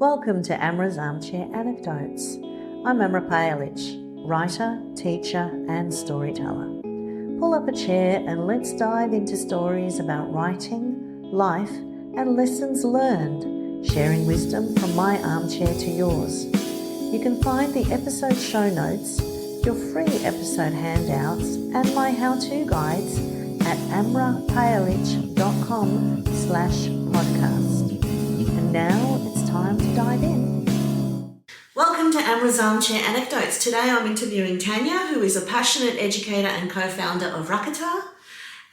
Welcome to Amra's Armchair Anecdotes. I'm Amra Pajalich, writer, teacher and storyteller. Pull up a chair and let's dive into stories about writing, life and lessons learned, sharing wisdom from my armchair to yours. You can find the episode show notes, your free episode handouts and my how-to guides at amrapajalich.com/podcast. And now it's time to dive in. Welcome to Amra's Armchair Anecdotes. Today I'm interviewing Tania, who is a passionate educator and co-founder of Rakata,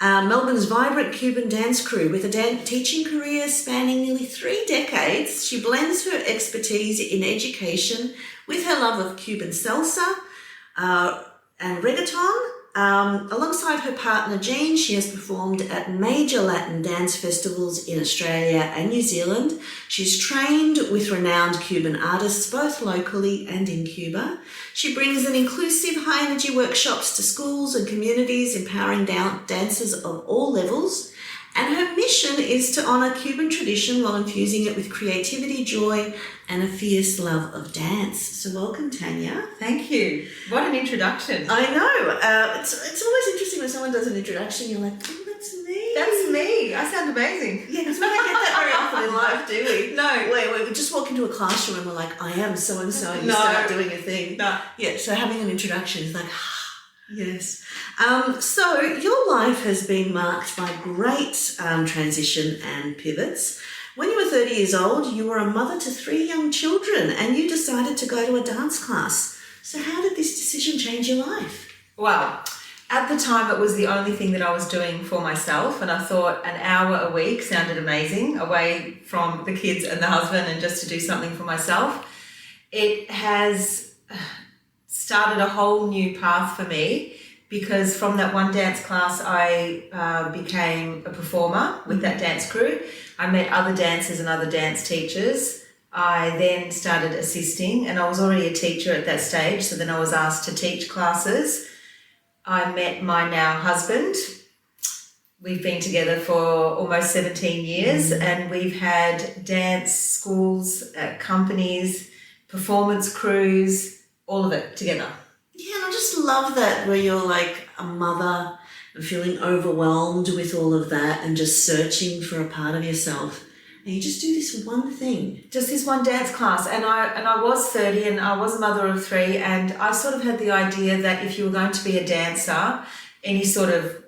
Melbourne's vibrant Cuban dance crew. With a teaching career spanning nearly 3 decades, she blends her expertise in education with her love of Cuban salsa and reggaeton. Alongside her partner Jean, she has performed at major Latin dance festivals in Australia and New Zealand. She's trained with renowned Cuban artists both locally and in Cuba. She brings an inclusive high-energy workshops to schools and communities, empowering dancers of all levels. And her mission is to honour Cuban tradition while infusing it with creativity, joy and a fierce love of dance. So welcome, Tania. Thank you. What an introduction. I know. It's always interesting when someone does an introduction, you're like, oh, that's me. That's me. I sound amazing. Yeah, because we don't get that very often in life, do we? No. We just walk into a classroom and we're like, I am so-and-so, and you No. start doing your thing. No. Yeah, so having an introduction is like, yes. So your life has been marked by great transition and pivots. When you were 30 years old, you were a mother to 3 young children and you decided to go to a dance class. So how did this decision change your life? Well, at the time it was the only thing that I was doing for myself, and I thought an hour a week sounded amazing, away from the kids and the husband, and just to do something for myself. It has started a whole new path for me, because from that one dance class I became a performer with that dance crew. I met other dancers and other dance teachers. I then started assisting, and I was already a teacher at that stage, so then I was asked to teach classes. I met my now husband. We've been together for almost 17 years and we've had dance schools, companies, performance crews, all of it together. Yeah, and I just love that, where you're like a mother and feeling overwhelmed with all of that and just searching for a part of yourself. And you just do this one thing. Just this one dance class. And I was 30 and I was a mother of 3, and I sort of had the idea that if you were going to be a dancer, any sort of,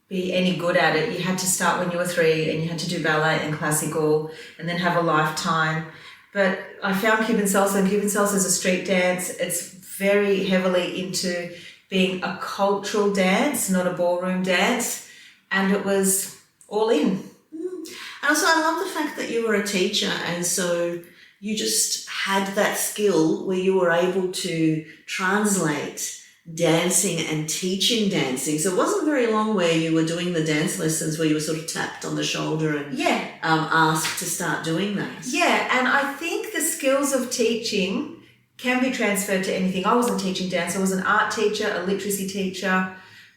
be any good at it, you had to start when you were 3 and you had to do ballet and classical and then have a lifetime. But I found Cuban salsa, and Cuban salsa is a street dance. It's very heavily into being a cultural dance, not a ballroom dance. And it was all in. And also I love the fact that you were a teacher, and so you just had that skill where you were able to translate dancing and teaching dancing. So it wasn't very long where you were doing the dance lessons where you were sort of tapped on the shoulder and asked to start doing that. Yeah, and I think the skills of teaching can be transferred to anything. I wasn't teaching dance. I was an art teacher, a literacy teacher.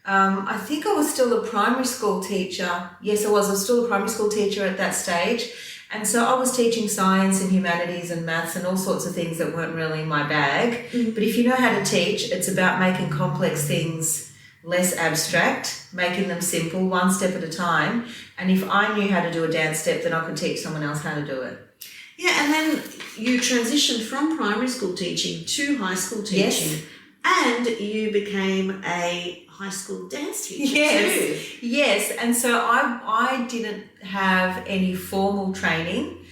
I think I was still a primary school teacher. Yes, I was. I was still a primary school teacher at that stage. And so I was teaching science and humanities and maths and all sorts of things that weren't really my bag. Mm-hmm. But if you know how to teach, it's about making complex things less abstract, making them simple, one step at a time. And if I knew how to do a dance step, then I could teach someone else how to do it. Yeah, and then you transitioned from primary school teaching to high school teaching. Yes. And you became a high school dance teacher too. Yes, and so I didn't have any formal training.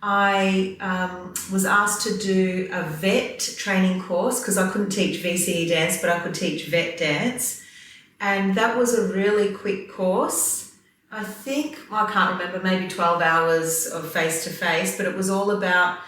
I was asked to do a vet training course because I couldn't teach VCE dance, but I could teach vet dance. And that was a really quick course. I think, I can't remember, maybe 12 hours of face-to-face, but it was all about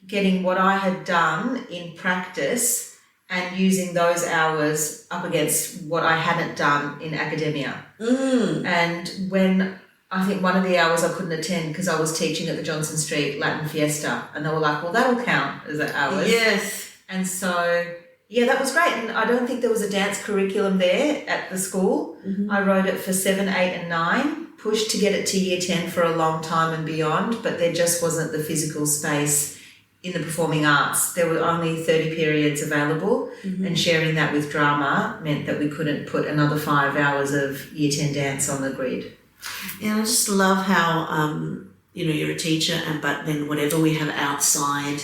getting what I had done in practice and using those hours up against what I hadn't done in academia. And when I think one of the hours I couldn't attend because I was teaching at the Johnson Street Latin Fiesta, and they were like, well, that'll count as hours. Yes. And so, yeah, that was great. And I don't think there was a dance curriculum there at the school. Mm-hmm. I wrote it for 7, 8 and 9, pushed to get it to year 10 for a long time and beyond, but there just wasn't the physical space in the performing arts. There were only 30 periods available, and sharing that with drama meant that we couldn't put another 5 hours of year 10 dance on the grid. Yeah, I just love how, you're a teacher, but then whatever we have outside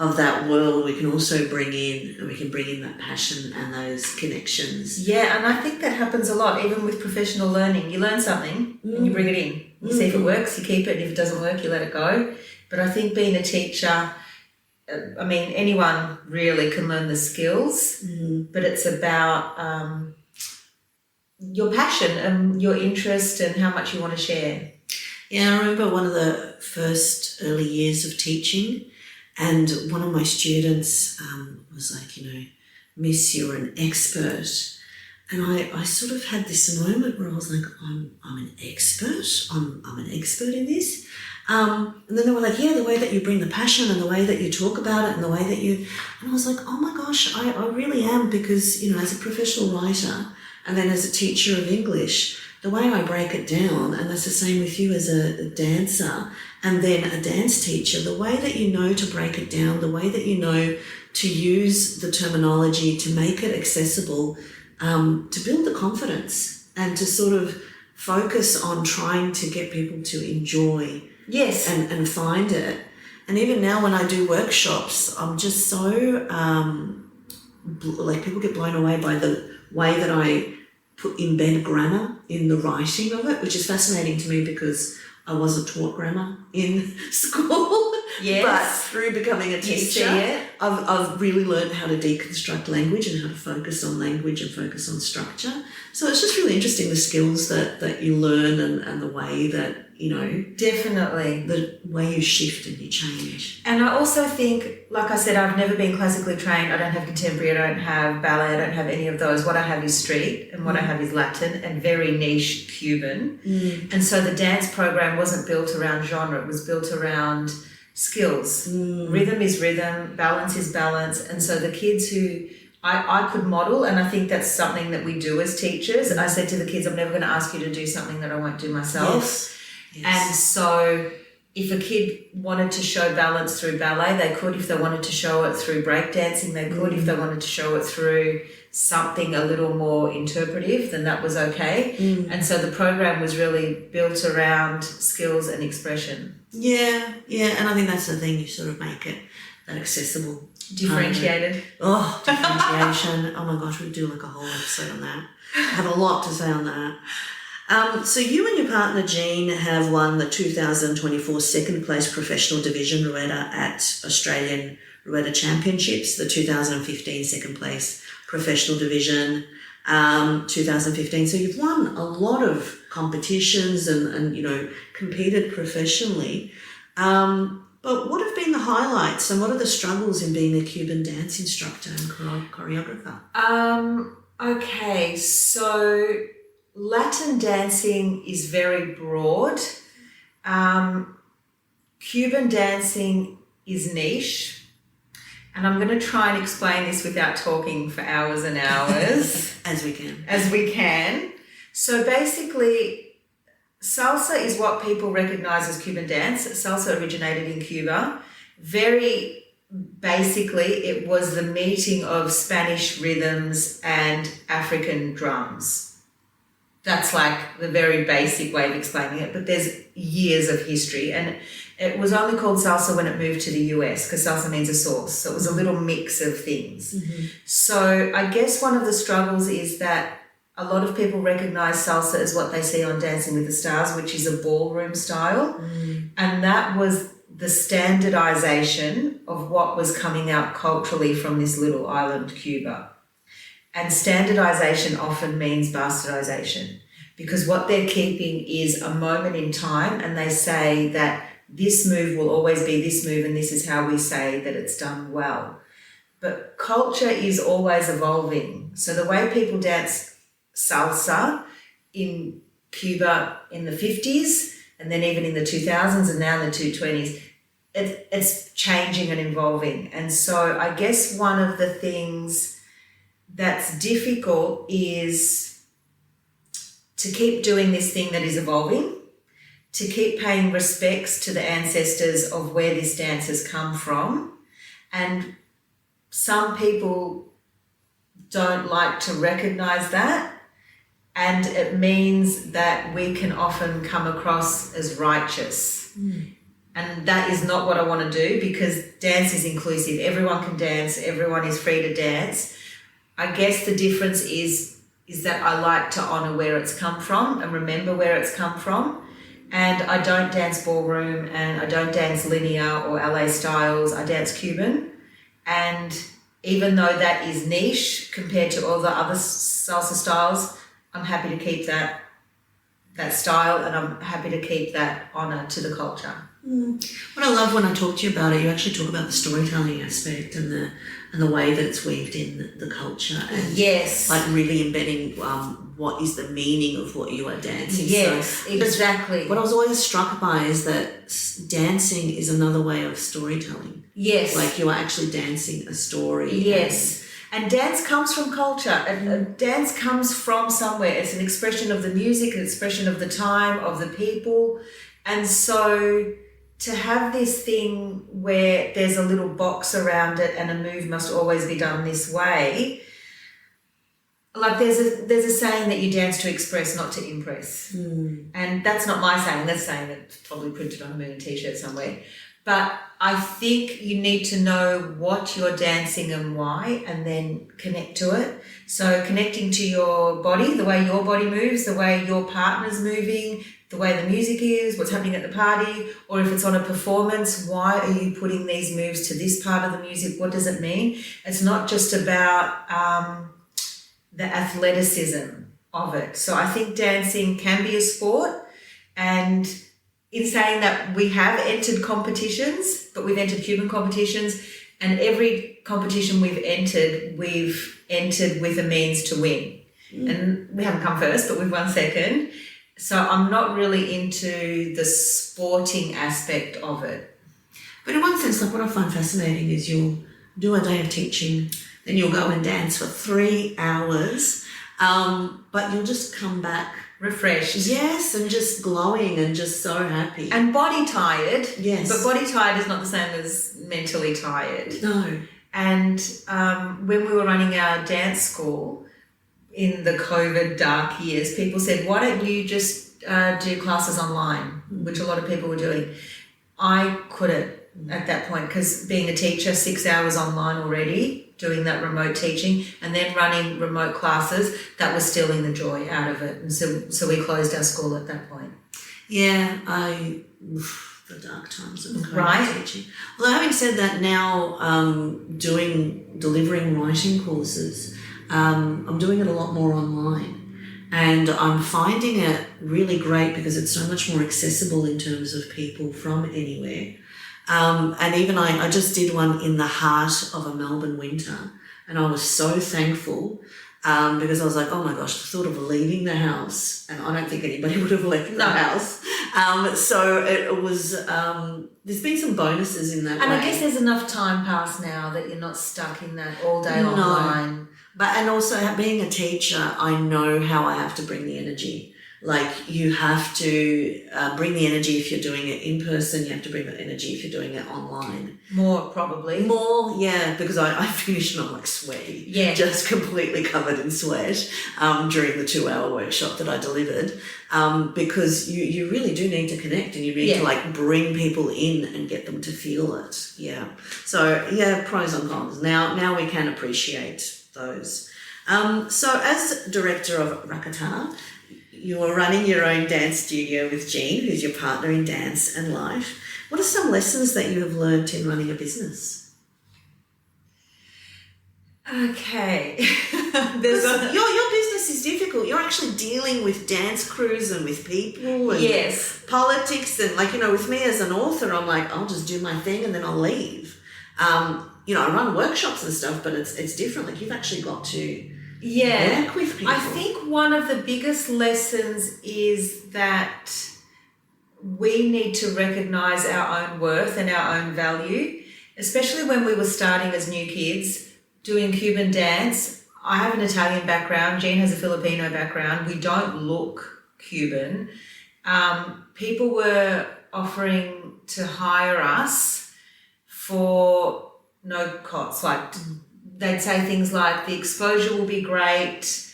of that world, we can also bring in that passion and those connections. Yeah, and I think that happens a lot, even with professional learning. You learn something and you bring it in. You see if it works, you keep it, and if it doesn't work, you let it go. But I think being a teacher, anyone really can learn the skills, but it's about your passion and your interest and how much you want to share. Yeah, I remember one of the first early years of teaching, and one of my students was like, Miss, you're an expert. And I sort of had this moment where I was like, I'm an expert? I'm an expert in this? And then they were like, yeah, the way that you bring the passion and the way that you talk about it and the way that you... And I was like, oh my gosh, I really am, because, as a professional writer and then as a teacher of English, the way I break it down, and that's the same with you as a dancer and then a dance teacher, the way that you know to break it down, the way that you know to use the terminology to make it accessible, to build the confidence and to sort of focus on trying to get people to enjoy and find it. And even now when I do workshops, I'm just so, people get blown away by the way that I embed grammar in the writing of it, which is fascinating to me because I wasn't taught grammar in school. Yes. But through becoming a teacher, I've really learned how to deconstruct language and how to focus on language and focus on structure. So it's just really interesting, the skills that you learn and the way that, Definitely. the way you shift and you change. And I also think, like I said, I've never been classically trained. I don't have contemporary, I don't have ballet, I don't have any of those. What I have is street, and what I have is Latin and very niche Cuban. And so the dance program wasn't built around genre, it was built around skills. Rhythm is rhythm, balance is balance. And so the kids who I could model, and I think that's something that we do as teachers. I said to the kids, I'm never going to ask you to do something that I won't do myself. Yes. And so if a kid wanted to show balance through ballet, they could. If they wanted to show it through breakdancing, they could. If they wanted to show it through something a little more interpretive, then that was okay. And so the program was really built around skills and expression. Yeah, and I think that's the thing, you sort of make it that accessible. Differentiated. Differentiation. Oh my gosh, we do like a whole episode on that. I have a lot to say on that. So you and your partner Jean have won the 2024 second place professional division Rakata at Australian Rakata Championships, the 2015 second place professional division 2015. So you've won a lot of competitions and competed professionally. But what have been the highlights and what are the struggles in being a Cuban dance instructor and choreographer? Okay, so Latin dancing is very broad. Cuban dancing is niche. And I'm going to try and explain this without talking for hours and hours. As we can. As we can. So basically, salsa is what people recognize as Cuban dance. Salsa originated in Cuba. Very basically, it was the meeting of Spanish rhythms and African drums. That's like the very basic way of explaining it, but there's years of history. And it was only called salsa when it moved to the US, because salsa means a sauce. So it was a little mix of things. So I guess one of the struggles is that a lot of people recognize salsa as what they see on Dancing with the Stars, which is a ballroom style. And that was the standardization of what was coming out culturally from this little island, Cuba. And standardization often means bastardization, because what they're keeping is a moment in time, and they say that this move will always be this move and this is how we say that it's done well. But culture is always evolving. So the way people dance salsa in Cuba in the 50s and then even in the 2000s and now in the 2020s, it's changing and evolving. And so I guess one of the things that's difficult is to keep doing this thing that is evolving, to keep paying respects to the ancestors of where this dance has come from. And some people don't like to recognize that. And it means that we can often come across as righteous. And that is not what I want to do, because dance is inclusive. Everyone can dance. Everyone is free to dance. I guess the difference is that I like to honour where it's come from and remember where it's come from. And I don't dance ballroom, and I don't dance linear or LA styles. I dance Cuban. And even though that is niche compared to all the other salsa styles, I'm happy to keep that style, and I'm happy to keep that honour to the culture. What I love when I talk to you about it, you actually talk about the storytelling aspect and the way that it's weaved in the culture, and yes, like really embedding what is the meaning of what you are dancing. Yes, so exactly. What I was always struck by is that dancing is another way of storytelling. Yes, like you are actually dancing a story. Yes. And dance comes from culture. And dance comes from somewhere. It's an expression of the music, an expression of the time, of the people. And so to have this thing where there's a little box around it and a move must always be done this way, like there's a saying that you dance to express, not to impress. And that's not my saying. That's saying that's probably printed on a Moon t-shirt somewhere. But I think you need to know what you're dancing and why, and then connect to it. So connecting to your body, the way your body moves, the way your partner's moving, the way the music is, what's happening at the party, or if it's on a performance, why are you putting these moves to this part of the music? What does it mean? It's not just about the athleticism of it. So I think dancing can be a sport, and in saying that, we have entered competitions, but we've entered Cuban competitions, and every competition we've entered with a means to win. And we haven't come first, but we've won second. So I'm not really into the sporting aspect of it. But in one sense, like what I find fascinating is you'll do a day of teaching, then you'll go and dance for 3 hours, but you'll just come back refreshed. Yes, and just glowing and just so happy. And body tired. Yes. But body tired is not the same as mentally tired. No. And when we were running our dance school in the COVID dark years, people said, why don't you just do classes online, which a lot of people were doing. I couldn't at that point, because being a teacher, 6 hours online already, doing that remote teaching, and then running remote classes, that was stealing the joy out of it. And so we closed our school at that point. Yeah, the dark times of right. teaching. Although having said that, now delivering writing courses, I'm doing it a lot more online. And I'm finding it really great because it's so much more accessible in terms of people from anywhere. And even I just did one in the heart of a Melbourne winter, and I was so thankful because I was like, oh my gosh, the thought of leaving the house, and I don't think anybody would have left the house. So it was, there's been some bonuses in that and way. I guess there's enough time passed now that you're not stuck in that all day online. And also being a teacher, I know how I have to bring the energy. Like you have to bring the energy if you're doing it in person. You have to bring the energy if you're doing it online. More, probably. More, yeah, because I finished and I'm like sweaty. Yeah. Just completely covered in sweat during the 2-hour workshop that I delivered because you really do need to connect, and you need to like bring people in and get them to feel it. Yeah. So, yeah, pros and cons. Now we can appreciate those. So as director of Rakata, you are running your own dance studio with Jean, who's your partner in dance and life. What are some lessons that you have learnt in running a business? Okay. Your business is difficult. You're actually dealing with dance crews and with people and politics. And with me as an author, I'm like, I'll just do my thing and then I'll leave. I run workshops and stuff, but it's different. Like you've actually got to work with people. I think one of the biggest lessons is that we need to recognise our own worth and our own value, especially when we were starting as new kids doing Cuban dance. I have an Italian background. Jean has a Filipino background. We don't look Cuban. People were offering to hire us for no cost. Like they'd say things like the exposure will be great,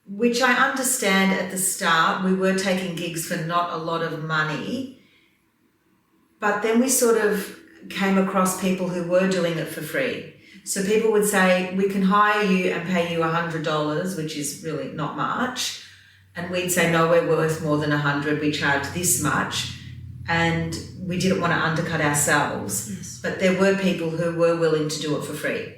which I understand at the start. We were taking gigs for not a lot of money, but then we sort of came across people who were doing it for free. So people would say, we can hire you and pay you $100, which is really not much. And we'd say, no, we're worth more than 100. We charge this much. And we didn't want to undercut ourselves. Yes. But there were people who were willing to do it for free.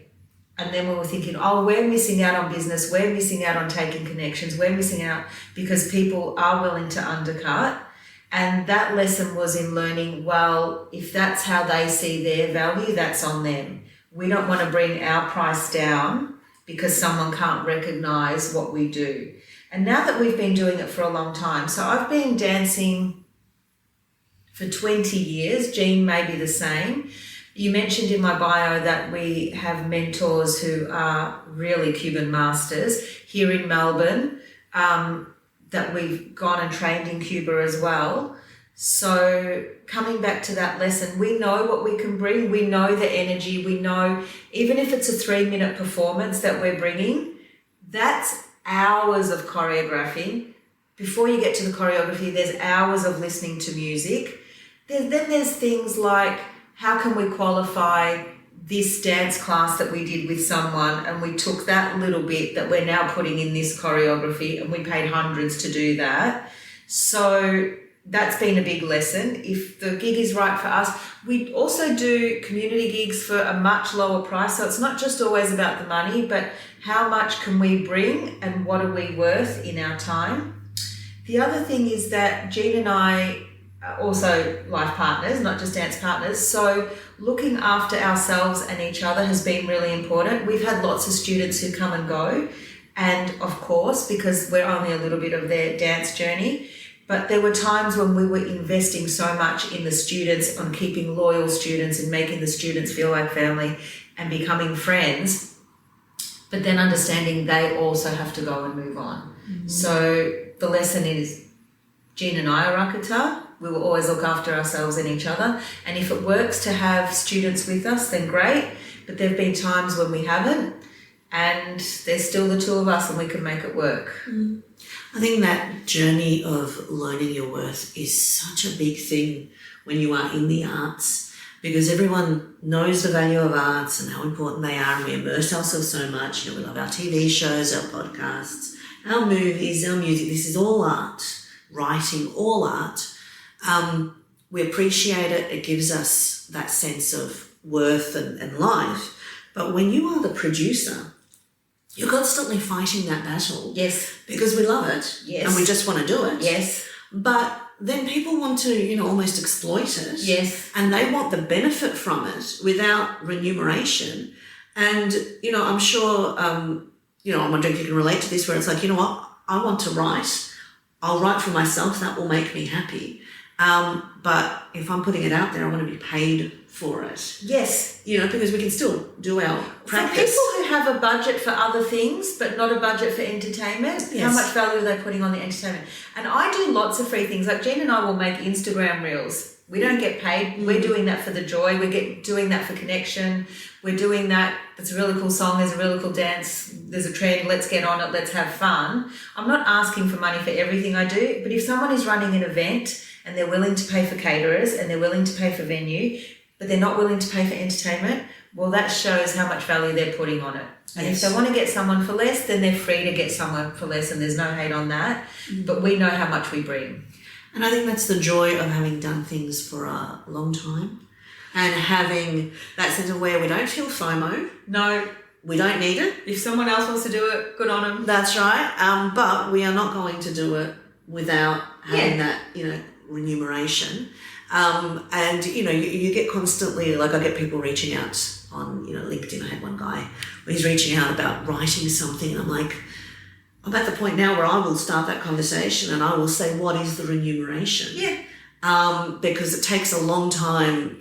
And then we were thinking, oh, we're missing out on business. We're missing out on taking connections. We're missing out because people are willing to undercut. And that lesson was in learning, well, if that's how they see their value, that's on them. We don't want to bring our price down because someone can't recognize what we do. And now that we've been doing it for a long time, so I've been dancing for 20 years, Jean may be the same. You mentioned in my bio that we have mentors who are really Cuban masters here in Melbourne, that we've gone and trained in Cuba as well. So coming back to that lesson, we know what we can bring. We know the energy. We know even if it's a 3-minute performance that we're bringing, that's hours of choreographing. Before you get to the choreography, there's hours of listening to music. Then there's things like, how can we qualify this dance class that we did with someone and we took that little bit that we're now putting in this choreography and we paid hundreds to do that. So that's been a big lesson. If the gig is right for us, we also do community gigs for a much lower price. So it's not just always about the money, but how much can we bring and what are we worth in our time? The other thing is that Jean and I are also life partners, not just dance partners. So looking after ourselves and each other has been really important. We've had lots of students who come and go. And of course, because we're only a little bit of their dance journey, but there were times when we were investing so much in the students, on keeping loyal students and making the students feel like family and becoming friends, but then understanding they also have to go and move on. Mm-hmm. So the lesson is, Jean and I are Rakata. We will always look after ourselves and each other. And if it works to have students with us, then great. But there have been times when we haven't, and there's still the two of us and we can make it work. Mm. I think that journey of learning your worth is such a big thing when you are in the arts, because everyone knows the value of arts and how important they are, and we immerse ourselves so much. You know, we love our TV shows, our podcasts, our movies, our music. This is all art. Writing, all art. We appreciate it. It gives us that sense of worth and life. But when you are the producer, you're constantly fighting that battle. Yes. Because we love it. Yes. And we just want to do it. Yes. But then people want to, almost exploit it. Yes. And they want the benefit from it without remuneration. And, I'm sure, I'm wondering if you can relate to this, where it's like, you know what, I want to write. I'll write for myself. That will make me happy. But if I'm putting it out there, I want to be paid for it. Yes. Because we can still do our practice. For people who have a budget for other things, but not a budget for entertainment, yes. How much value are they putting on the entertainment? And I do lots of free things. Like Jean and I will make Instagram reels. We don't get paid. Mm. We're doing that for the joy. We're doing that for connection. We're doing that. It's a really cool song. There's a really cool dance. There's a trend. Let's get on it. Let's have fun. I'm not asking for money for everything I do, but if someone is running an event and they're willing to pay for caterers and they're willing to pay for venue, but they're not willing to pay for entertainment, well, that shows how much value they're putting on it. And yes. If they want to get someone for less, then they're free to get someone for less, and there's no hate on that. Mm. But we know how much we bring. And I think that's the joy of having done things for a long time and having that sense of where we don't feel FOMO. No. We don't need it. If someone else wants to do it, good on them. That's right. But we are not going to do it without having that, remuneration. And, you get constantly, like I get people reaching out on, LinkedIn. I had one guy where he's reaching out about writing something, and I'm like, I'm at the point now where I will start that conversation and I will say, what is the remuneration? Yeah. Because it takes a long time.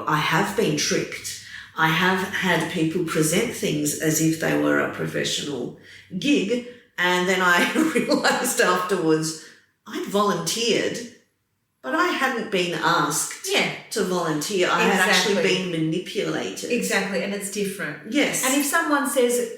I have been tricked I have had people present things as if they were a professional gig, and then I realised afterwards I'd volunteered, but I hadn't been asked to volunteer. I had actually been manipulated. Exactly, and it's different. Yes. And if someone says,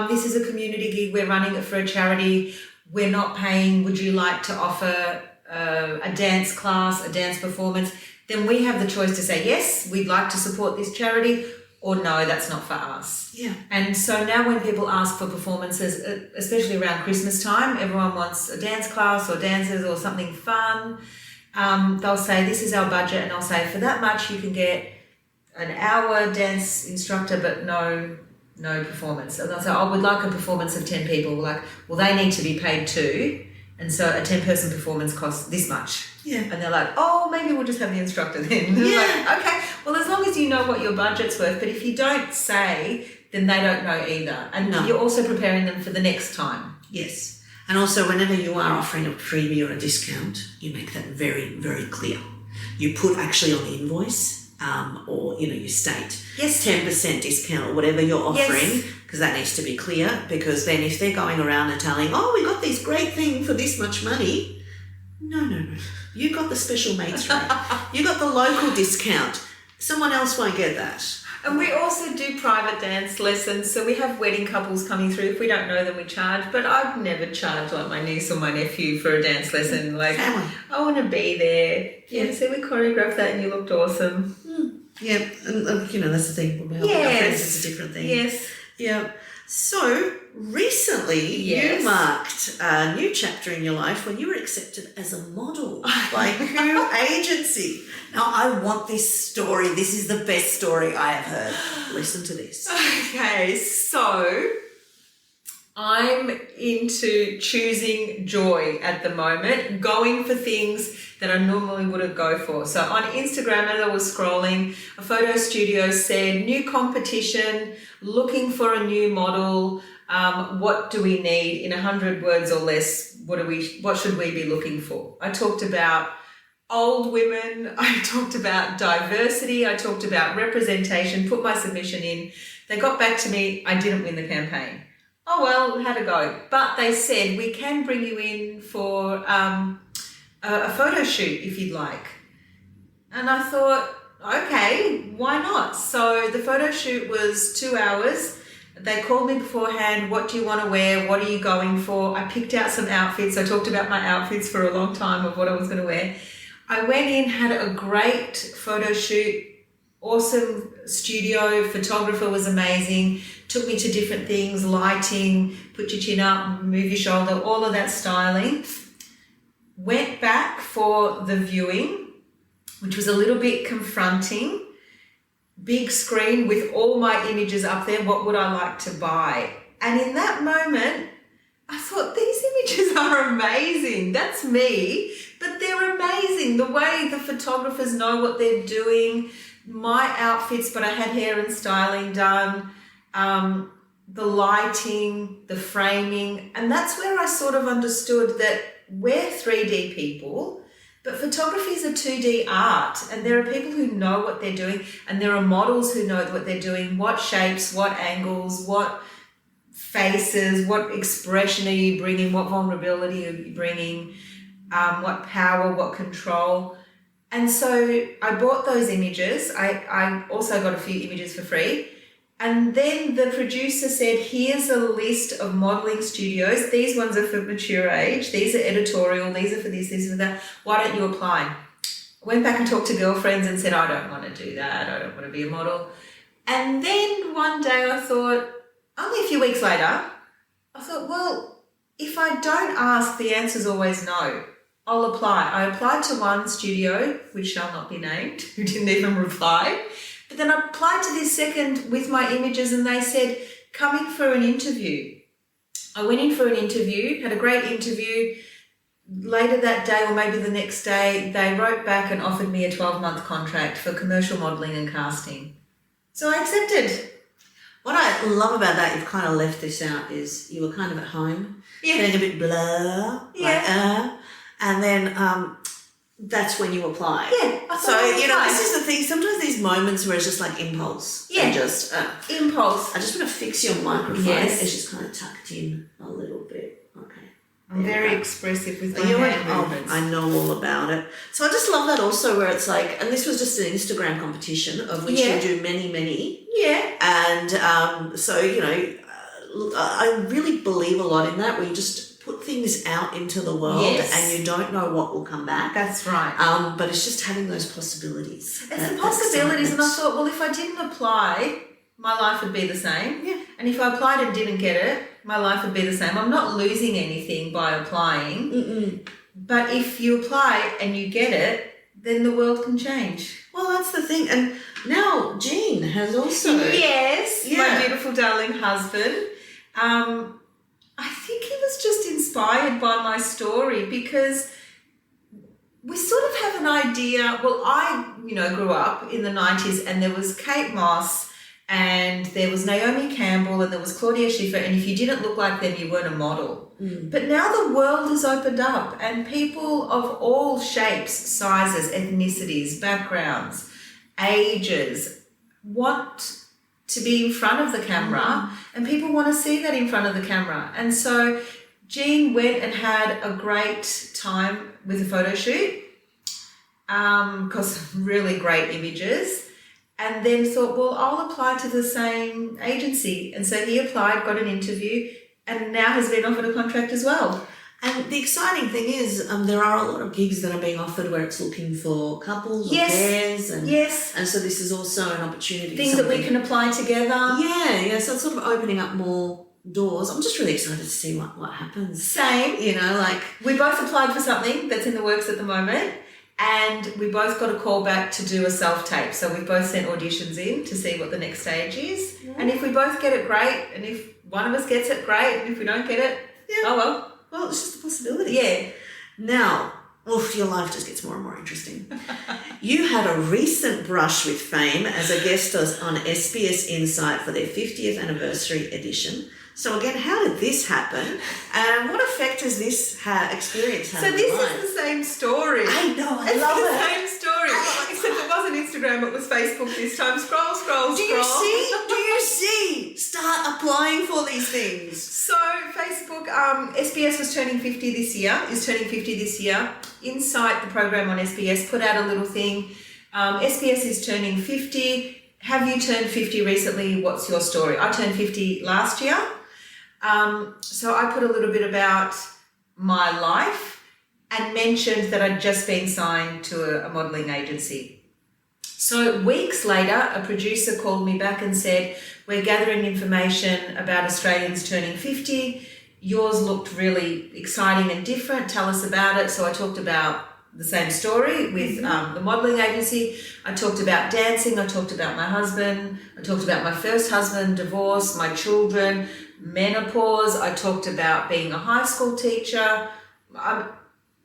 this is a community gig, we're running it for a charity, we're not paying, would you like to offer a dance class, a dance performance, then we have the choice to say, yes, we'd like to support this charity, or no, that's not for us. Yeah. And so now when people ask for performances, especially around Christmas time, everyone wants a dance class or dances or something fun. They'll say, this is our budget, and I'll say, for that much you can get an hour dance instructor, but no performance. And they'll say, oh, we'd like a performance of 10 people. We're like, well, they need to be paid too. And so a 10-person performance costs this much. Yeah. And they're like, oh, maybe we'll just have the instructor then. Yeah. Like, okay, well, as long as you know what your budget's worth, but if you don't say, then they don't know either. And you're also preparing them for the next time. Yes. And also, whenever you are offering a freebie or a discount, you make that very, very clear. You put actually on the invoice, or, you state 10% discount or whatever you're offering, because that needs to be clear, because then if they're going around and telling, oh, we got this great thing for this much money, no. You got the special mates rate. You got the local discount. Someone else won't get that. And we also do private dance lessons, so we have wedding couples coming through. If we don't know them, we charge, but I've never charged like my niece or my nephew for a dance lesson. Like, I want to be there. Yeah, so we choreographed that and you looked awesome. Yeah, and that's the thing. When we're helping our friends, it's a different thing. Yes. Yeah. So recently you marked a new chapter in your life when you were accepted as a model by Cuban agency. Now, I want this story. This is the best story I have heard. Listen to this. Okay, so I'm into choosing joy at the moment, going for things that I normally wouldn't go for. So on Instagram, as I was scrolling, a photo studio said, new competition, looking for a new model. What do we need in 100 words or less? What should we be looking for? I talked about old women. I talked about diversity. I talked about representation, put my submission in. They got back to me. I didn't win the campaign. Oh, well, how'd it go? But they said, we can bring you in for a photo shoot if you'd like. And I thought, okay, why not? So the photo shoot was 2 hours. They called me beforehand, what do you want to wear? What are you going for? I picked out some outfits. I talked about my outfits for a long time of what I was going to wear. I went in, had a great photo shoot, awesome studio, photographer was amazing, took me to different things, lighting, put your chin up, move your shoulder, all of that styling. Went back for the viewing, which was a little bit confronting. Big screen with all my images up there, what would I like to buy? And in that moment, I thought, these images are amazing. That's me, but they're amazing. The way the photographers know what they're doing, my outfits, but I had hair and styling done, the lighting, the framing, and that's where I sort of understood that we're 3D people, but photography is a 2D art, and there are people who know what they're doing, and there are models who know what they're doing, what shapes, what angles, what faces, what expression are you bringing, what vulnerability are you bringing, what power, what control. And so I bought those images. I also got a few images for free. And then the producer said, here's a list of modelling studios. These ones are for mature age. These are editorial. These are for this, these are for that. Why don't you apply? I went back and talked to girlfriends and said, I don't want to do that. I don't want to be a model. And then one day I thought, only a few weeks later, I thought, well, if I don't ask, the answer's always no. I'll apply. I applied to one studio, which shall not be named, who didn't even reply. But then I applied to this second with my images and they said, come in for an interview. I went in for an interview, had a great interview. Later that day or maybe the next day, they wrote back and offered me a 12-month contract for commercial modelling and casting. So I accepted. What I love about that, you've kind of left this out, is you were kind of at home, getting a bit blur, and then that's when you apply. Yeah. This is the thing. Sometimes these moments where it's just like impulse. Yeah. And just impulse. I just want to fix your microphone. Yes. It's just kind of tucked in a little bit. Okay. I'm very expressive with my hand movements. I know all about it. So I just love that also where it's like, and this was just an Instagram competition of which you do many. Yeah. And I really believe a lot in that where you just put things out into the world and you don't know what will come back. That's right. But it's just having those possibilities. It's the possibilities, and I thought, well, if I didn't apply, my life would be the same. Yeah. And if I applied and didn't get it, my life would be the same. I'm not losing anything by applying. Mm-mm. But if you apply and you get it, then the world can change. Well, that's the thing. And now Jean has also... Yes, my beautiful darling husband. I think he was just inspired by my story because we sort of have an idea. Well, I, grew up in the 90s and there was Kate Moss and there was Naomi Campbell and there was Claudia Schiffer, and if you didn't look like them, you weren't a model. Mm. But now the world has opened up and people of all shapes, sizes, ethnicities, backgrounds, ages want to be in front of the camera, and people want to see that in front of the camera. And so Jean went and had a great time with a photo shoot because really great images, and then thought, well, I'll apply to the same agency. And so he applied, got an interview, and now has been offered a contract as well. And the exciting thing is there are a lot of gigs that are being offered where it's looking for couples or pairs. And so this is also an opportunity. Things that we can apply together. Yeah. So it's sort of opening up more doors. I'm just really excited to see what happens. Same. We We both applied for something that's in the works at the moment, and we both got a call back to do a self-tape. So we've both sent auditions in to see what the next stage is. Yeah. And if we both get it, great. And if one of us gets it, great. And if we don't get it, oh well. Well, it's just a possibility. Yeah. Now, your life just gets more and more interesting. You had a recent brush with fame as a guest on SBS Insight for their 50th anniversary edition. So again, how did this happen? And what effect has this experience had? So this is the same story. I know, I love it. It's the same story. Except it wasn't Instagram, it was Facebook this time. Scroll. Do you see? Start applying for these things. So Facebook, SBS is turning 50 this year. Insight, the program on SBS, put out a little thing. SBS is turning 50. Have you turned 50 recently? What's your story? I turned 50 last year. So I put a little bit about my life and mentioned that I'd just been signed to a modelling agency. So weeks later, a producer called me back and said, we're gathering information about Australians turning 50. Yours looked really exciting and different. Tell us about it. So I talked about the same story with the modelling agency. I talked about dancing. I talked about my husband. I talked about my first husband, divorce, my children, menopause. I talked about being a high school teacher.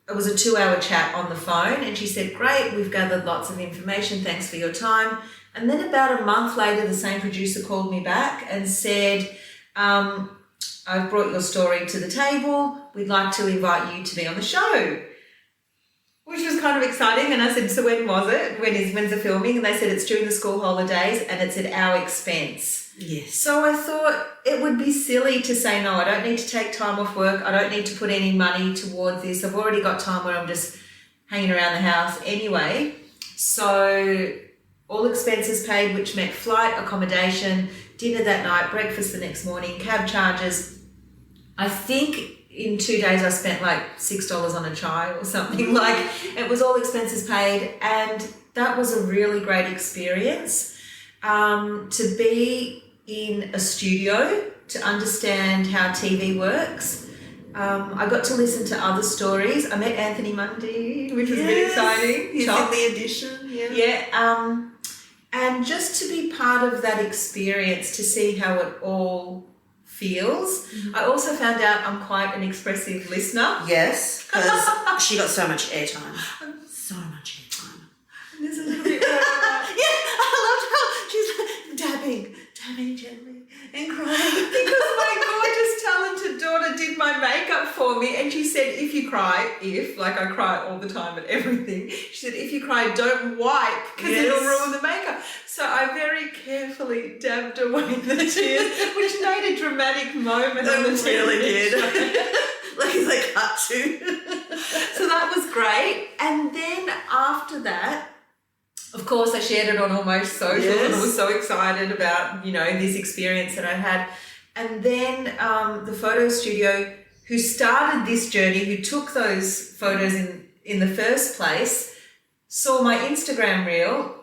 It was a 2-hour chat on the phone, and she said, great, we've gathered lots of information. Thanks for your time. And then about a month later, the same producer called me back and said, I've brought your story to the table. We'd like to invite you to be on the show. Which was kind of exciting. And I said, so when was it? When's the filming? And they said, it's during the school holidays and it's at our expense. Yes. So I thought it would be silly to say, no, I don't need to take time off work. I don't need to put any money towards this. I've already got time where I'm just hanging around the house anyway. So all expenses paid, which meant flight, accommodation, dinner that night, breakfast the next morning, cab charges. I think in 2 days I spent like $6 on a chai or something. Like, it was all expenses paid, and that was a really great experience. To be in a studio, to understand how TV works. I got to listen to other stories. I met Anthony Mundy, which was really exciting. He's in the edition. Yeah. And just to be part of that experience, to see how it all feels. Mm-hmm. I also found out I'm quite an expressive listener. Yes, because she got so much airtime. So much airtime. And there's a little bit more. I loved how she's like dabbing gently and crying. Because my gorgeous, talented daughter did my makeup for me, and she said, if you like I cry all the time at everything, she said, if you cry, don't wipe because it'll ruin the makeup. So I very carefully dabbed away the tears, which made a dramatic moment on the TV really did. show. Like it's like cut to. So that was great. And then after that, of course, I shared it on all my socials and I was so excited about, this experience that I had. And then the photo studio who started this journey, who took those photos in the first place, saw my Instagram reel,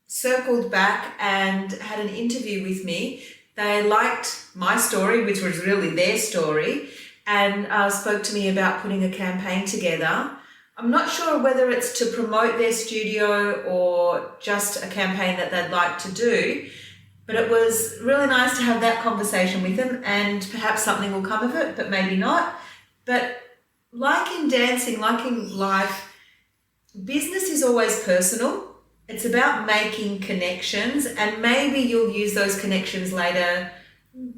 circled back and had an interview with me. They liked my story, which was really their story, and spoke to me about putting a campaign together. I'm not sure whether it's to promote their studio or just a campaign that they'd like to do, but it was really nice to have that conversation with them, and perhaps something will come of it, but maybe not. But like in dancing, like in life, business is always personal. It's about making connections, and maybe you'll use those connections later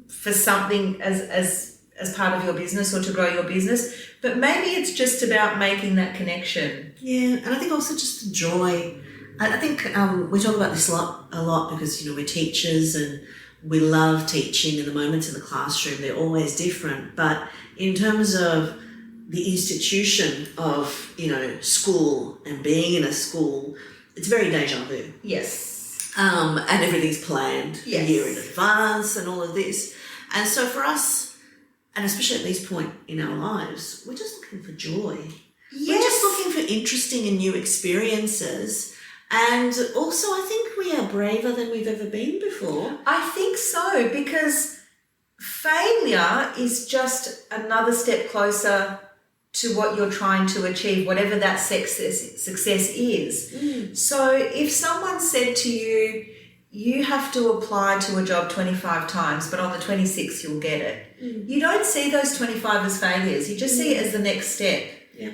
for something as part of your business or to grow your business. But maybe it's just about making that connection. Yeah, and I think also just the joy. I think we talk about this a lot because, we're teachers and we love teaching, and the moments in the classroom, they're always different. But in terms of the institution of, school and being in a school, it's very deja vu. Yes. And everything's planned a year in advance and all of this. And so for us, and especially at this point in our lives, we're just looking for joy. Yes. We're just looking for interesting and new experiences. And also, I think we are braver than we've ever been before. I think so, because failure is just another step closer to what you're trying to achieve, whatever that success is. So if someone said to you, you have to apply to a job 25 times, but on the 26th you'll get it. You don't see those 25 as failures. You just see it as the next step. Yeah.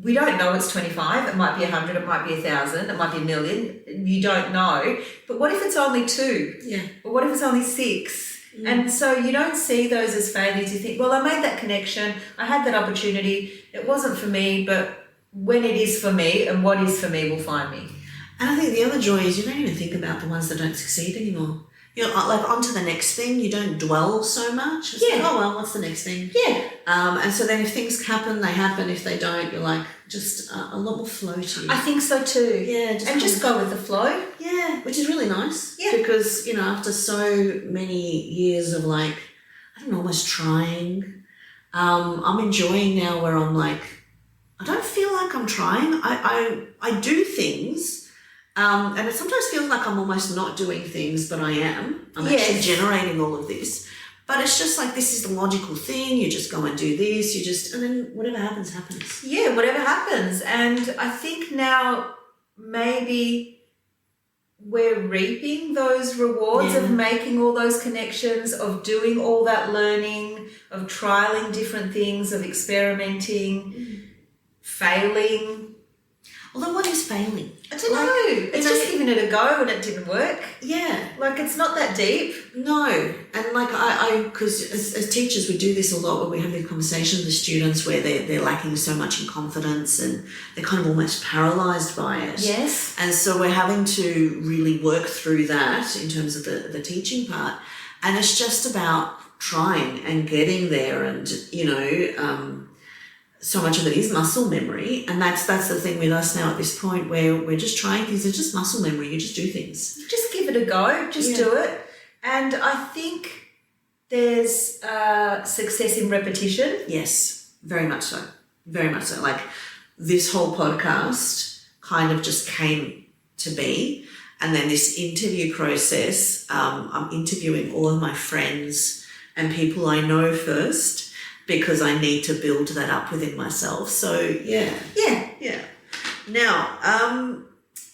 We don't know it's 25. It might be 100. It might be 1,000. It might be 1,000,000. You don't know. But what if it's only 2? Yeah. Or what if it's only 6? And so you don't see those as failures. You think, well, I made that connection. I had that opportunity. It wasn't for me, but when it is for me and what is for me will find me. And I think the other joy is you don't even think about the ones that don't succeed anymore. Like on to the next thing. You don't dwell so much. It's like, oh, well, what's the next thing? Yeah. And so then if things happen, they happen. If they don't, you're like just a lot more floaty. I think so too. Yeah. Just go with the flow. Yeah, which is really nice. Yeah. Because, after so many years of almost trying, I'm enjoying now where I'm like, I don't feel like I'm trying. I do things. And it sometimes feels like I'm almost not doing things, but I am. I'm actually generating all of this. But it's just like, this is the logical thing. You just go and do this. And then whatever happens, happens. Yeah, whatever happens. And I think now maybe we're reaping those rewards of making all those connections, of doing all that learning, of trialing different things, of experimenting, failing. Although what is failing? I don't know. It's just giving it a go and it didn't work. Yeah. Like, it's not that deep. No. And because as teachers, we do this a lot where we have these conversations with students where they're lacking so much in confidence and they're kind of almost paralysed by it. Yes. And so we're having to really work through that in terms of the teaching part. And it's just about trying and getting there and, so much of it is muscle memory, and that's the thing with us now at this point where we're just trying things. It's just muscle memory. You just do things. Just give it a go. Just do it. And I think there's success in repetition. Yes, very much so. Very much so. Like this whole podcast kind of just came to be, and then this interview process. I'm interviewing all of my friends and people I know first, because I need to build that up within myself. So, yeah. Now,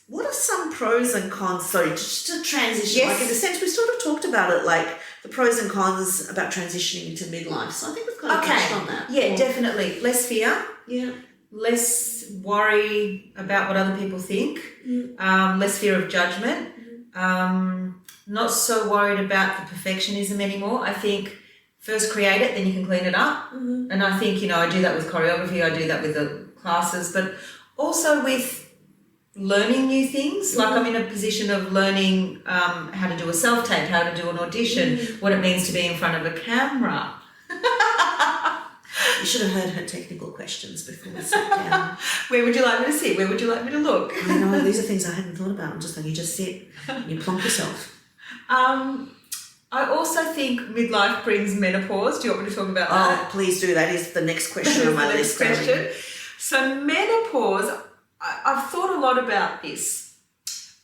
what are some pros and cons? Sorry, just to transition. Yes. Like in a sense, we sort of talked about it, like the pros and cons about transitioning into midlife. So I think we've kind of touched on that. Yeah, definitely. Less fear. Yeah. Less worry about what other people think. Less fear of judgment. Not so worried about the perfectionism anymore. I think first create it, then you can clean it up. Mm-hmm. And I think, I do that with choreography, I do that with the classes, but also with learning new things. Like I'm in a position of learning how to do a self-tape, how to do an audition, what it means to be in front of a camera. You should have heard her technical questions before we sat down. Where would you like me to sit? Where would you like me to look? I know, these are things I hadn't thought about. I'm just like, you just sit and you plonk yourself. I also think midlife brings menopause. Do you want me to talk about that? Oh, please do. That is the next question on my list. Question. So menopause, I've thought a lot about this.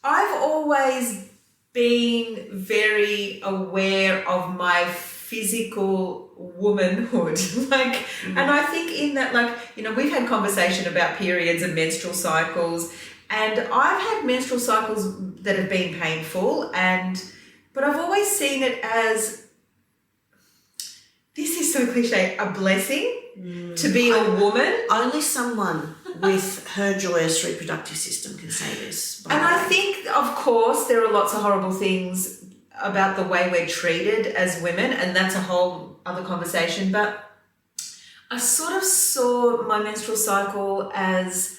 I've always been very aware of my physical womanhood. And I think in that, we've had conversation about periods and menstrual cycles, and I've had menstrual cycles that have been painful, but I've always seen it as, this is so cliche, a blessing to be a woman. Only someone with her joyous reproductive system can say this. And I think, of course, there are lots of horrible things about the way we're treated as women, and that's a whole other conversation. But I sort of saw my menstrual cycle as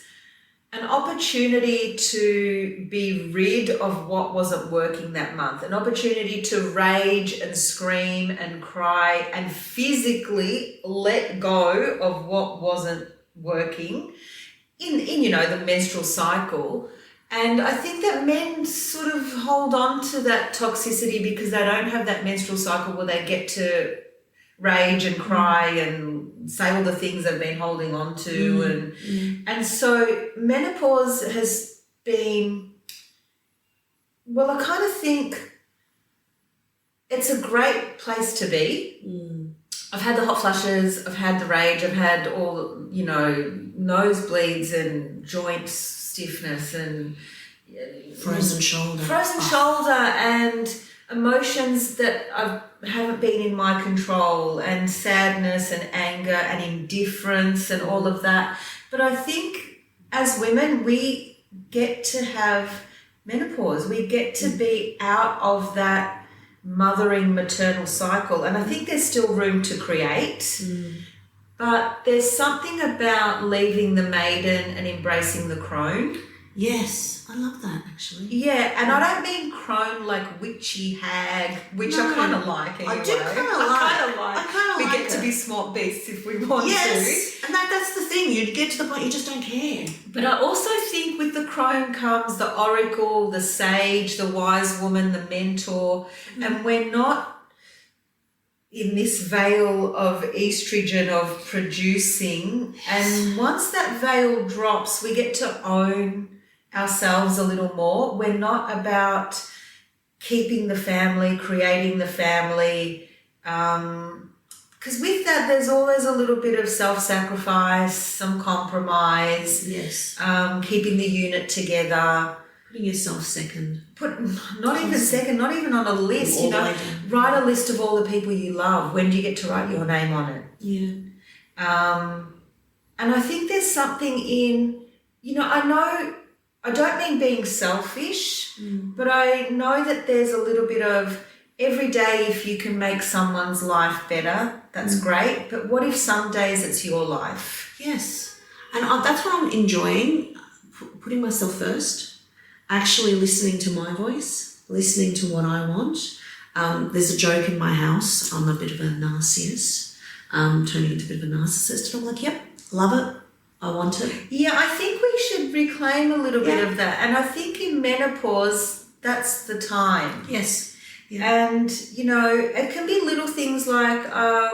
an opportunity to be rid of what wasn't working that month, an opportunity to rage and scream and cry and physically let go of what wasn't working in the menstrual cycle. And I think that men sort of hold on to that toxicity because they don't have that menstrual cycle where they get to rage and cry and say all the things they've been holding on to. And so menopause has been, well, I kind of think it's a great place to be. I've had the hot flushes, I've had the rage, I've had all, nosebleeds and joint stiffness and frozen shoulder. And emotions that haven't been in my control, and sadness and anger and indifference and all of that. But I think as women, we get to have menopause. We get to be out of that mothering maternal cycle. And I think there's still room to create. But there's something about leaving the maiden and embracing the crone. Yes, I love that actually. Yeah, and I don't mean crone like witchy hag, which I kind of like anyway. I do kind of like. We get to be smart beasts if we want to. Yes, and that's the thing. You get to the point you just don't care. But I also think with the crone comes the oracle, the sage, the wise woman, the mentor, and we're not in this veil of estrogen of producing. And once that veil drops, we get to own ourselves a little more. We're not about keeping the family, creating the family, because with that there's always a little bit of self-sacrifice, some compromise. Yes. Keeping the unit together. Putting yourself second. Not even second, not even on a list, write a list of all the people you love. When do you get to write your name on it? Yeah. And I think there's something in, I don't mean being selfish, but I know that there's a little bit of every day if you can make someone's life better, that's great. But what if some days it's your life? Yes. And that's what I'm enjoying, putting myself first. Actually listening to my voice, listening to what I want. There's a joke in my house. I'm a bit of a narcissist, turning into a bit of a narcissist. And I'm like, yep, love it. I want it. Yeah, I think we should reclaim a little bit of that. And I think in menopause, that's the time. Yes. Yeah. And, it can be little things like,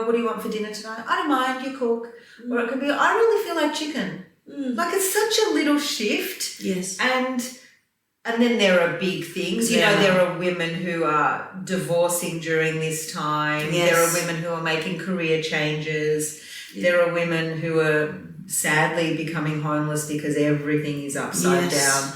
what do you want for dinner tonight? I don't mind, you cook. Or it can be, I really feel like chicken. Like it's such a little shift. Yes. And then there are big things. There are women who are divorcing during this time. Yes. There are women who are making career changes. Yeah. There are women who are sadly becoming homeless because everything is upside down.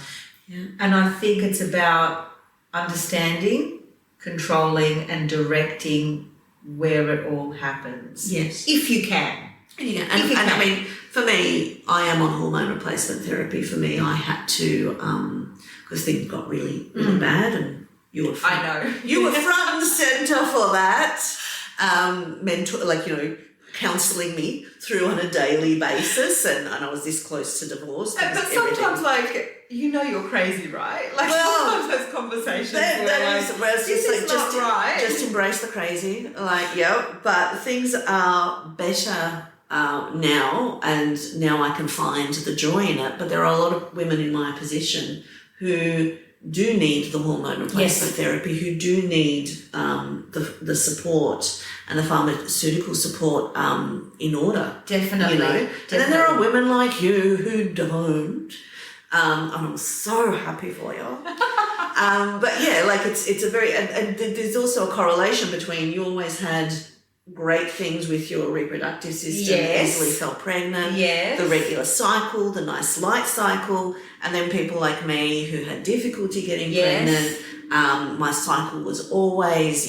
Yeah. And I think it's about understanding, controlling and directing where it all happens. Yes. If you can. Yeah. And I mean, for me, I am on hormone replacement therapy. For me, I had to, because things got really, really bad, and you were front and centre for that. mentor, counselling me through on a daily basis, and I was this close to divorce. But sometimes, you're crazy, right? Sometimes those conversations just embrace the crazy. But things are better now, and now I can find the joy in it. But there are a lot of women in my position who do need the hormone replacement therapy, who do need the support and the pharmaceutical support in order. Definitely. And then there are women like you who don't. And I'm so happy for you. It's a very, and there's also a correlation between you always had great things with your reproductive system, easily felt pregnant, the regular cycle, the nice light cycle, and then people like me who had difficulty getting pregnant. My cycle was always,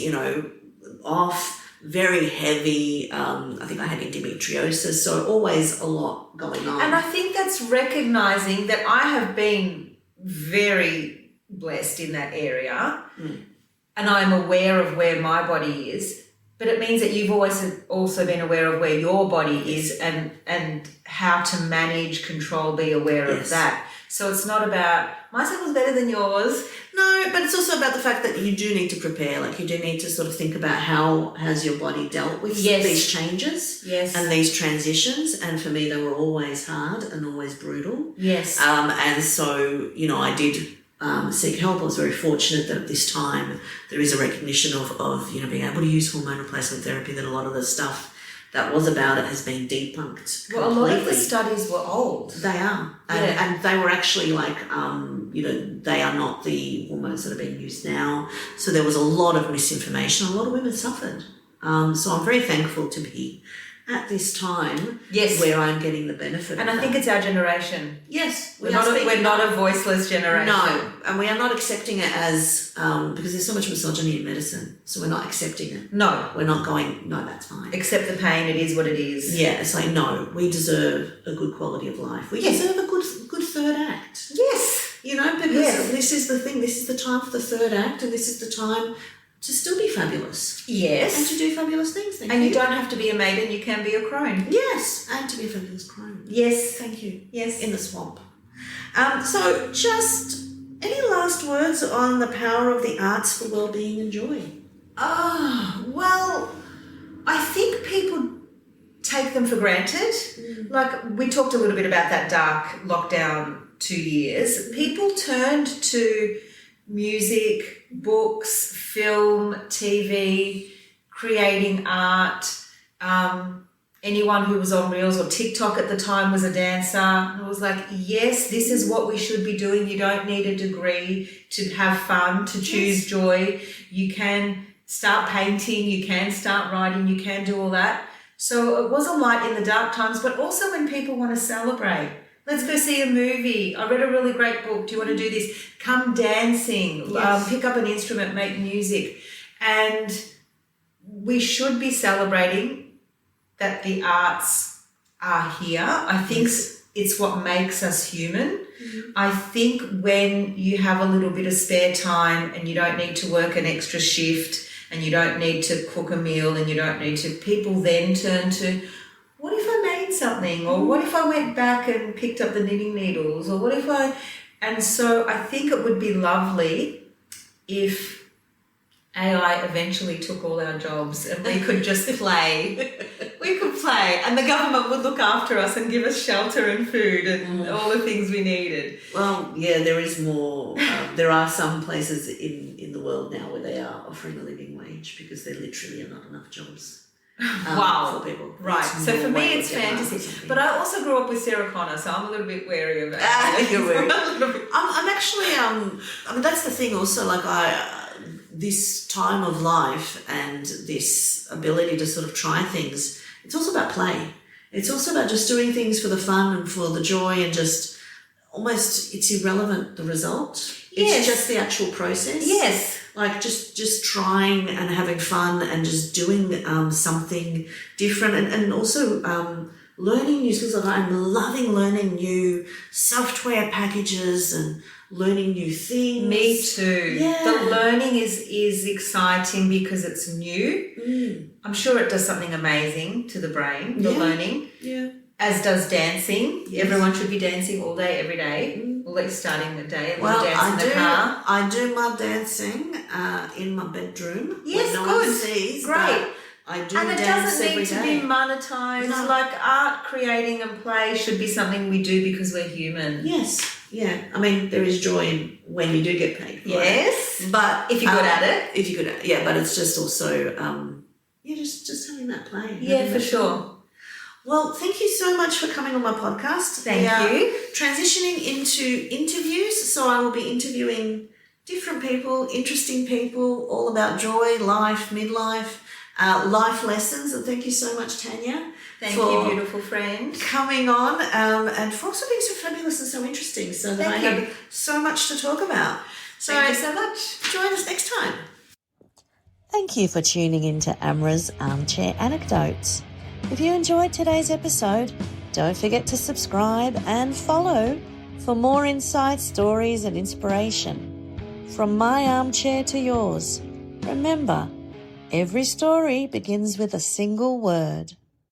off, very heavy. I think I had endometriosis, so always a lot going on. And I think that's recognizing that I have been very blessed in that area, and I'm aware of where my body is. But it means that you've always also been aware of where your body is and how to manage, control, be aware of that. So it's not about my cycle's better than yours. No, but it's also about the fact that you do need to prepare. You do need to sort of think about how has your body dealt with these changes and these transitions. And for me, they were always hard and always brutal. Yes. And so, I did seek help. I was very fortunate that at this time there is a recognition of being able to use hormone replacement therapy, that a lot of the stuff that was about it has been debunked. Well, completely. A lot of the studies were old. They are. And they were actually they are not the hormones that are being used now. So there was a lot of misinformation. A lot of women suffered. So I'm very thankful to be at this time where I'm getting the benefit and of I think it's our generation. Yes. We're not a voiceless generation. No, and we are not accepting it as, because there's so much misogyny in medicine, so we're not accepting it. No. We're not going, no, that's fine. Accept the pain, it is what it is. Yeah, it's no, we deserve a good quality of life. We deserve a good third act. Yes. Because this is the thing, this is the time for the third act, and this is the time to still be fabulous. Yes. And to do fabulous things, And you don't have to be a maiden, you can be a crone. Yes, and to be a fabulous crone. Yes. Thank you. Yes. In the swamp. So just any last words on the power of the arts for well-being and joy? Well, I think people take them for granted. We talked a little bit about that dark lockdown 2 years. People turned to music, books, film, TV, creating art. Anyone who was on Reels or TikTok at the time was a dancer. And I was like, yes, this is what we should be doing. You don't need a degree to have fun, to choose joy. You can start painting, you can start writing, you can do all that. So it was a light in the dark times, but also when people want to celebrate. Let's go see a movie. I read a really great book. Do you want to do this? Come dancing, pick up an instrument, make music. And we should be celebrating that the arts are here. I think it's what makes us human. I think when you have a little bit of spare time and you don't need to work an extra shift and you don't need to cook a meal and you don't need to, people then turn to, what if I made something? Or what if I went back and picked up the knitting needles? Or what if and so I think it would be lovely if AI eventually took all our jobs and we could just play. We could play and the government would look after us and give us shelter and food and all the things we needed. Well, there is more. There are some places in the world now where they are offering a living wage because there literally are not enough jobs. For people. Right. So for me, it's fantasy. But I also grew up with Sarah Connor, so I'm a little bit wary of it. You're wary. I'm actually, that's the thing also, this time of life and this ability to sort of try things, it's also about play. It's also about just doing things for the fun and for the joy and just almost, it's irrelevant, the result. It's just the actual process. Yes. Just trying and having fun and just doing something different and also learning new skills. Like I'm loving learning new software packages and learning new things. Me too. Yeah. The learning is exciting because it's new. I'm sure it does something amazing to the brain, the learning. Yeah. As does dancing. Yes. Everyone should be dancing all day, every day. At least starting the day. Well, dance in the car. I do my dancing in my bedroom. Yes, when no good. one sees. Great. I do And it dance doesn't every need to day. be monetized. No. Like art, creating and play should be something we do because we're human. Yes. Yeah. I mean, there is joy in when you do get paid for it. Yes. But if you're good at it. If you're good at it. Yeah, but it's just also just having that play. Yeah, for sure. Well, thank you so much for coming on my podcast. Thank you. Transitioning into interviews, so I will be interviewing different people, interesting people, all about joy, life, midlife, life lessons. And thank you so much, Tania. Thank you, beautiful friend. Coming on and for also being so fabulous and so interesting, so that I have so much to talk about. So thank you so much. Join us next time. Thank you for tuning in to Amra's Armchair Anecdotes. If you enjoyed today's episode, don't forget to subscribe and follow for more insights, stories and inspiration. From my armchair to yours, remember, every story begins with a single word.